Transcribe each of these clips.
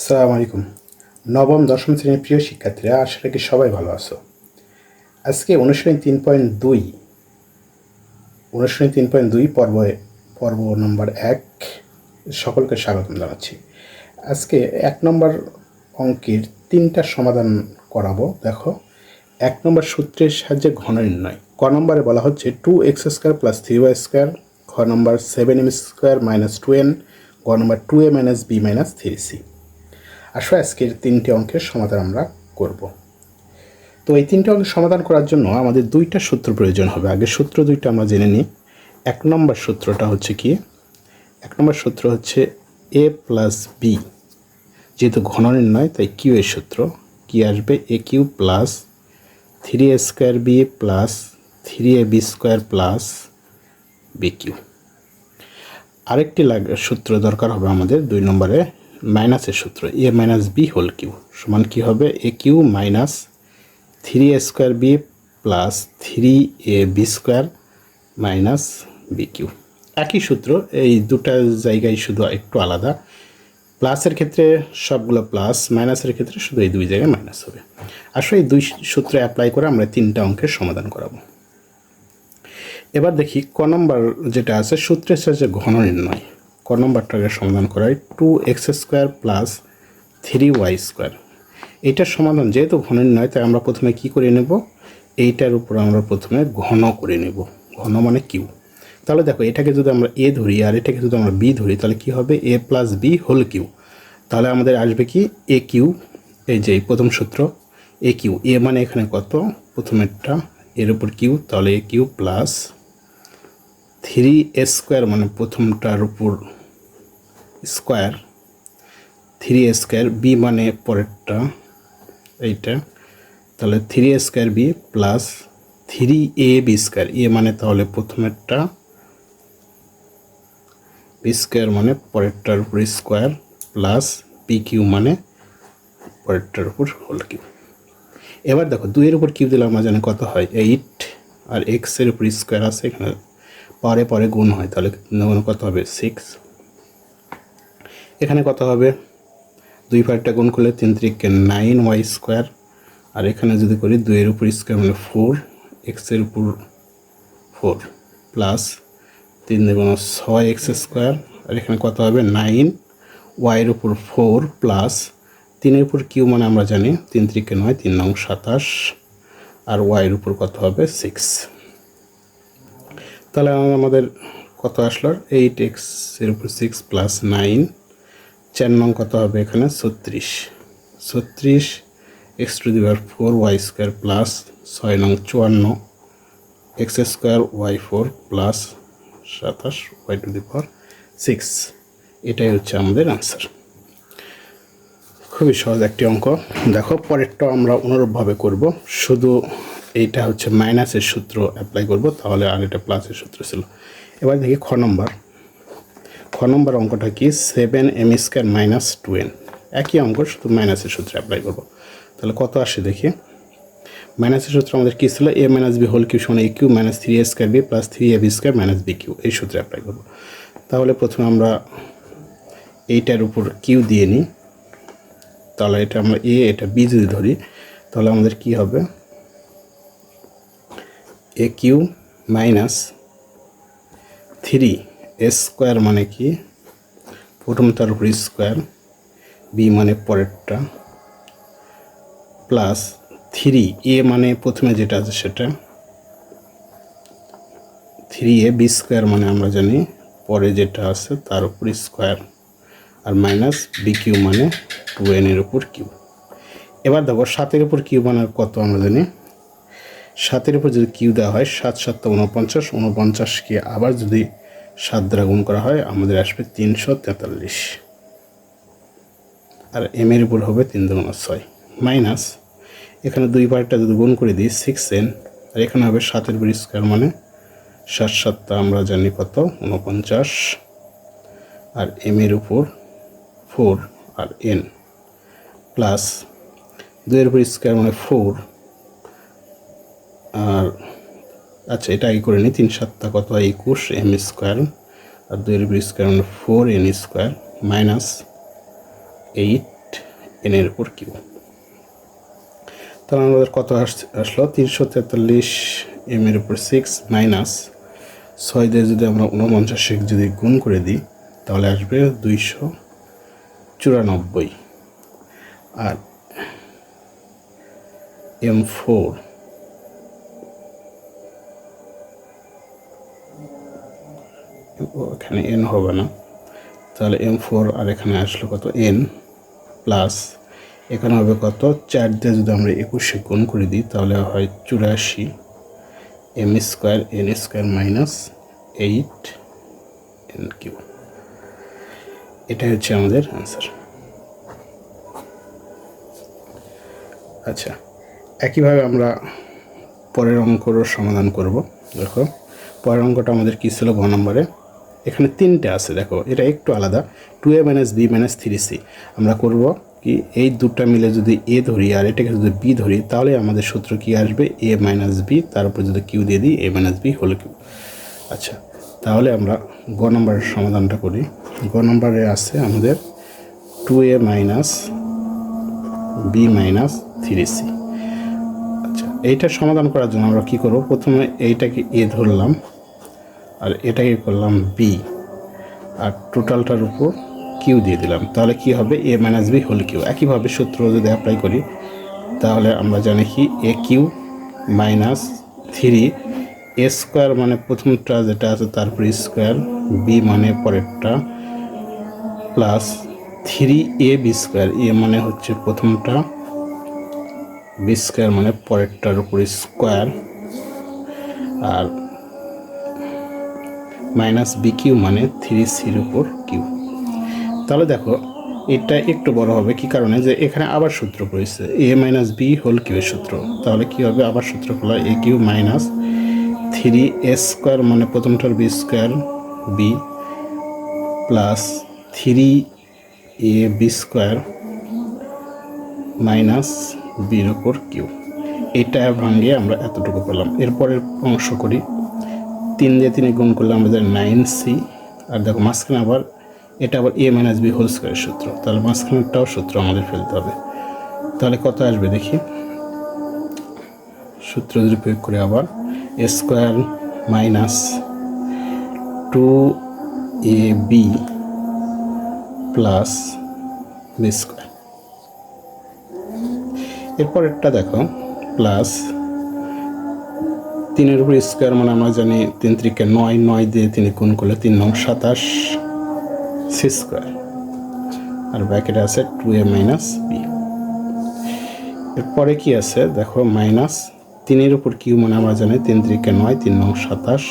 আসসালামু আলাইকুম। নবম দশম শ্রেণীর প্রিয় শিক্ষার্থীরা, আশা রাখি সবাই ভালো আছো। আজকে অনুশীলনী 3.2 পর্ব নম্বর 1 সকলকে স্বাগতম জানাচ্ছি। আজকে 1 নম্বর অঙ্কের 3টা সমাধান করাবো। দেখো, 1 নম্বর সূত্রের সাহায্যে ঘন নির্ণয়। ক নম্বরে বলা হচ্ছে 2x² + 3y², খ নম্বর 7m² - 2n, গ নম্বর 2a - b - 3c। আসলে আজকের 3টে অঙ্কের সমাধান আমরা করব। তো এই 3টে অঙ্কের সমাধান করার জন্য আমাদের 2টা সূত্র প্রয়োজন হবে। আগে সূত্র 2টা আমরা জেনে নিই। 1 নম্বর সূত্রটা হচ্ছে কি? 1 নম্বর সূত্র হচ্ছে a + b। যেহেতু ঘন নির্ণয় তাই q এর সূত্র কি আসবে? aq + 3a² b + 3ab² + bq। আরেকটি সূত্র দরকার হবে আমাদের 2 নম্বরে, মাইনাসের সূত্র a - b হোল কিউ সমান কি হবে? aq - 3a² b + 3ab² - bq। একই সূত্র, এই দুটা জায়গায় শুধু একটু আলাদা। প্লাসের ক্ষেত্রে সবগুলো প্লাস, মাইনাসের ক্ষেত্রে শুধু এই দুই জায়গায় মাইনাস হবে। আসলে এই দুই সূত্র অ্যাপ্লাই করে আমরা 3টা অঙ্কের সমাধান করাবো। এবার দেখি ক নম্বর যেটা আছে, সূত্রের সাহায্যে ঘন নির্ণয়। ক নম্বরটাকে সমাধান করাই 2x² + 3y²। এইটার সমাধান যেহেতু ঘন নির্ণয় তাই আমরা প্রথমে কি করে নেব? এইটার উপর আমরা প্রথমে ঘন করে নেব। ঘন মানে কিউ। তাহলে দেখো, এটাকে যদি আমরা এ ধরি আর এটাকে যদি আমরা বি ধরি তাহলে কি হবে? a + b whole cube. তাহলে আমাদের আসবে কি? A cube. এই যে প্রথম সূত্র এ কিউ, এ মানে এখানে কত? প্রথমেরটা এর উপর কিউ, তাহলে এ কিউ প্লাস 3a² মানে প্রথমটার উপর স্কোয়ার, 3a² বি মানে পরেরটা এইটা, তাহলে 3a² বি প্লাস 3ab², এ মানে তাহলে প্রথমেরটা, বি² মানে পরেরটার উপর স্কোয়ার, প্লাস বি কিউ মানে পরেরটার উপর হোল কিউ। এবার দেখো, 2-এর উপর কিউ দিলে আমরা জানি কত হয়? 8, আর এক্সের উপর স্কোয়ার আছে, এখানে পরে পরে গুণ হয়, তাহলে কত হবে? 6। এখানে কত হবে? 2 পারেরটা গুণ করলে 3 × 3 = 9y², আর এখানে যদি করি 2-এর উপর স্কোয়ার মানে 4, এক্সের উপর 4 প্লাস 3 × 6x², আর এখানে কত হবে? 9, ওয়াইয়ের উপর 4 প্লাস 3-এর উপর কিউ মানে আমরা জানি 3 × 3 = 9, 3 × 9 = 27, আর ওয়াইয়ের উপর কত হবে? 6। তাহলে আমাদের কত আসলো? 8x এর উপর 6 প্লাস 9, 4 নং কত হবে? এখানে 36, 36 x⁴ y² প্লাস 6 নং 54 x² y4 প্লাস 27 y⁴ 6। এটাই হচ্ছে আমাদের আনসার। খুবই সহজ একটি অঙ্ক। দেখো, পরেরটাও আমরা অনুরূপভাবে করব, শুধু এইটা হচ্ছে মাইনাসের সূত্র অ্যাপ্লাই করব, তাহলে আর এটা প্লাসের সূত্র ছিল। এবার দেখি খ নম্বর অঙ্কটা কি? 7m² - 2n। একই অঙ্ক, শুধু মাইনাসের সূত্র অ্যাপ্লাই করব। তাহলে কত আসে দেখি। মাইনাসের সূত্র আমাদের কী ছিল? a - b হোল কিউ সমান aq - 3a² b + 3ab² - bq। এই সূত্রে অ্যাপ্লাই করব। তাহলে প্রথমে আমরা এইটার উপর কিউ দিয়ে নিই। তাহলে এটা আমরা এ, এটা বি যদি ধরি তাহলে আমাদের কি হবে? এ কিউ মাইনাস 3a² মানে কি? প্রথমটার উপর স্কোয়ার, বি মানে পরেরটা, প্লাস 3 এ মানে প্রথমে যেটা আছে সেটা, 3ab² মানে আমরা জানি পরে যেটা আছে তার উপর স্কোয়ার, আর মাইনাস বি কিউ মানে 2n এর উপর কিউ। এবার দেখো, 7-এর উপর কিউ মানে কত আমরা জানি? 7-এর উপর যদি কিউ দেওয়া হয় 7 × 7 = 49, 49কে আবার যদি 7 দ্বারা গুণ করা হয় আমাদের আসবে 343, আর এম এর উপর হবে 3 × 6 মাইনাস, এখানে 2 পারেরটা যদি গুণ করে দিই 6n, আর এখানে হবে 7-এর উপর স্কোয়ার মানে 7 × 7 আমরা জানি কত? 49, আর এম এর উপর 4 আর n, প্লাস 2-এর উপর স্কোয়ার মানে 4, আর আচ্ছা এটা আগে করে নিই। 3 × 7 কত হয়? 21 m², আর 2-এর উপর স্কোয়ার মানে 4n² মাইনাস 8 এন এর উপর কিউ। তাহলে আমাদের কত আসলো 343 এম এর উপর 6 মাইনাস 6 দিয়ে যদি আমরা 49 যদি গুণ করে দিই তাহলে আসবে 294। আর M4 এখানে এন হবে না, তাহলে M4 আর এখানে আসলো কত এন প্লাস এখানে হবে কত 4 দিয়ে যদি আমরা 21 গুণ করে দিই তাহলে হয় 84 m square n square minus 8 n cube. এটাই হচ্ছে আমাদের অ্যান্সার। আচ্ছা, একইভাবে আমরা পরের অঙ্কর সমাধান করব। দেখো পরের অঙ্কটা আমাদের কী ছিল গ নম্বরে, এখানে 3টে আছে। দেখো এটা একটু আলাদা, 2a minus B minus 3c। আমরা করব কি এই দুটা মিলে যদি এ ধরি আর এটাকে যদি বি ধরি তাহলে আমাদের সূত্র কি আসবে এ মাইনাস বি, তার উপর যদি কিউ দিয়ে দিই এ মাইনাস বি হোল কিউ। আচ্ছা, তাহলে আমরা গ নম্বরের সমাধানটা করি। গ নম্বরে আছে আমাদের 2a minus B minus 3c। আচ্ছা, এইটার সমাধান করার জন্য আমরা কী করব, প্রথমে এইটাকে এ ধরলাম আর এটাকে করলাম বি আর টোটালটার উপর কিউ দিয়ে দিলাম, তাহলে কি হবে এ মাইনাস বি হোল কিউ। একইভাবে সূত্র যদি অ্যাপ্লাই করি তাহলে আমরা জানি কি a Q minus 3 A square মানে প্রথমটা যেটা আছে তারপর স্কোয়ার, বি মানে পরেরটা প্লাস 3a বি স্কোয়ার, এ মানে হচ্ছে প্রথমটা, বি স্কোয়ার মানে পরেরটার উপর স্কোয়ার, আর মাইনাস বি কিউ মানে 3cর উপর কিউ। তাহলে দেখো এটা একটু বড় হবে, কি কারণে যে এখানে আবার সূত্র পড়েছে এ মাইনাস বি হোল কিউয়ের সূত্র। তাহলে কি হবে, আবার সূত্র হলো এ কিউ মাইনাস 3a স্কোয়ার মানে প্রথমটার B square B plus 3a B square minus বির উপর কিউ। এটা ভাঙিয়ে আমরা এতটুকু পেলাম। এরপরের অংশ করি, 3 দিয়ে 3 গুণ করলে আমাদের 9c, আর দেখো মাঝখানে আবার এটা আবার এ মাইনাস বি হোল স্কোয়ারের সূত্র, তাহলে মাঝখানেরটাও সূত্র আমাদের ফেলতে হবে। তাহলে কত আসবে দেখি, সূত্র যদি প্রয়োগ করে আবার A square minus 2ab plus B square. এরপরেরটা দেখো প্লাস 3 উপর স্কোয়ার মানে আমরা জানি 3 3 9, 9 দিয়ে 3 গুণ করলে 3 9 27 সি স্কোয়ার, আর ব্র্যাকেটে আছে 2a মাইনাস বি। এরপরে কি আছে দেখো মাইনাস 3 উপর কিউ মানে আমরা জানি 3 3 9, 3 9 27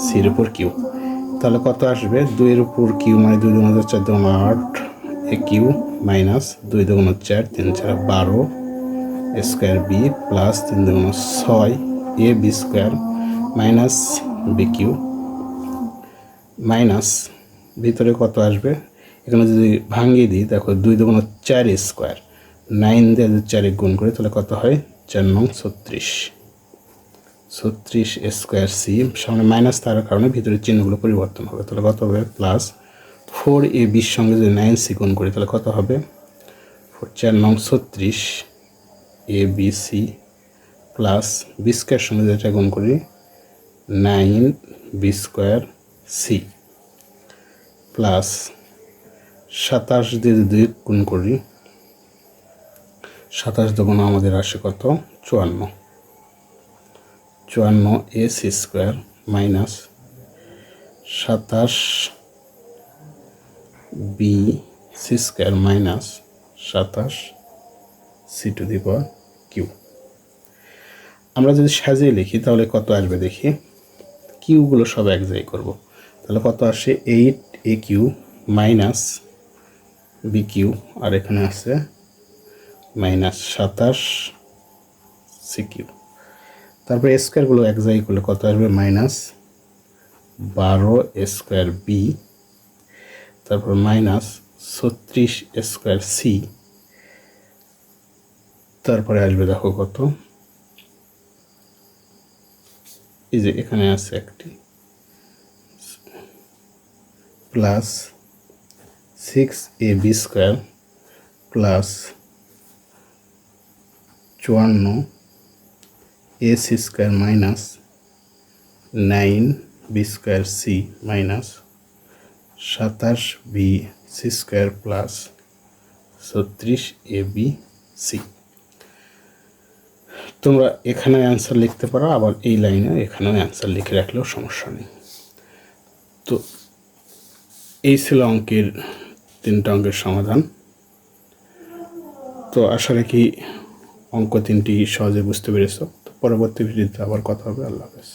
সির উপর কিউ। তাহলে কত আসবে 2 উপর কিউ মানে 2 2 4 2 8 A Q minus 2 2 4 3 4 12 square B plus 3 2 6 A B square minus B Q minus ভিতরে কত আসবে, এখানে যদি ভাঙিয়ে দিই দেখো 2 2 4 স্কোয়ার, 9 দিয়ে যদি 4 গুণ করি তাহলে কত হয় 4 9 36 স্কোয়ার সি, সামনে মাইনাস থাকার কারণে ভিতরে চিহ্নগুলো পরিবর্তন হবে। তাহলে কত হবে প্লাস 4a বির সঙ্গে যদি 9c গুণ করি তাহলে কত হবে 4 9 36 A B C plus B square সঙ্গে যেটা গুণ করি 9 বি স্কোয়ার সি প্লাস 27 দিয়ে যদি গুণ করি 27 দুগুণ আমাদের আসে কত 54 a c square minus 27 B C square minus 27 c to the power cube. আমরা যদি সাজিয়ে লিখি তাহলে কত আসবে দেখি, কিউগুলো সব এক জায়গায় করবো, তাহলে কত আসে 8 A Q minus B Q, আর এখানে আছে মাইনাস 27 সি কিউ। তারপরে স্কোয়ারগুলো এক জায়গায় করলে কত আসবে মাইনাস 12 স্কোয়ার বি, তারপর মাইনাস 36 স্কোয়ার সি, তারপরে আসবে দেখো কত, এই যে এখানে আছে একটি plus 6 A B square plus 54 S square minus 9 B square C minus 27 B C square plus 36 A B C. তোমরা এখানে অ্যান্সার লিখতে পারো, আবার এই লাইনে এখানেও অ্যান্সার লিখে রাখলেও সমস্যা নেই। তো এই ছিল অঙ্কের 3টা অঙ্কের সমাধান। তো আশা রাখি অঙ্ক 3টি সহজে বুঝতে পেরেছ। তো পরবর্তী ভিডিওতে আবার কথা হবে। আল্লাহ হাফেজ।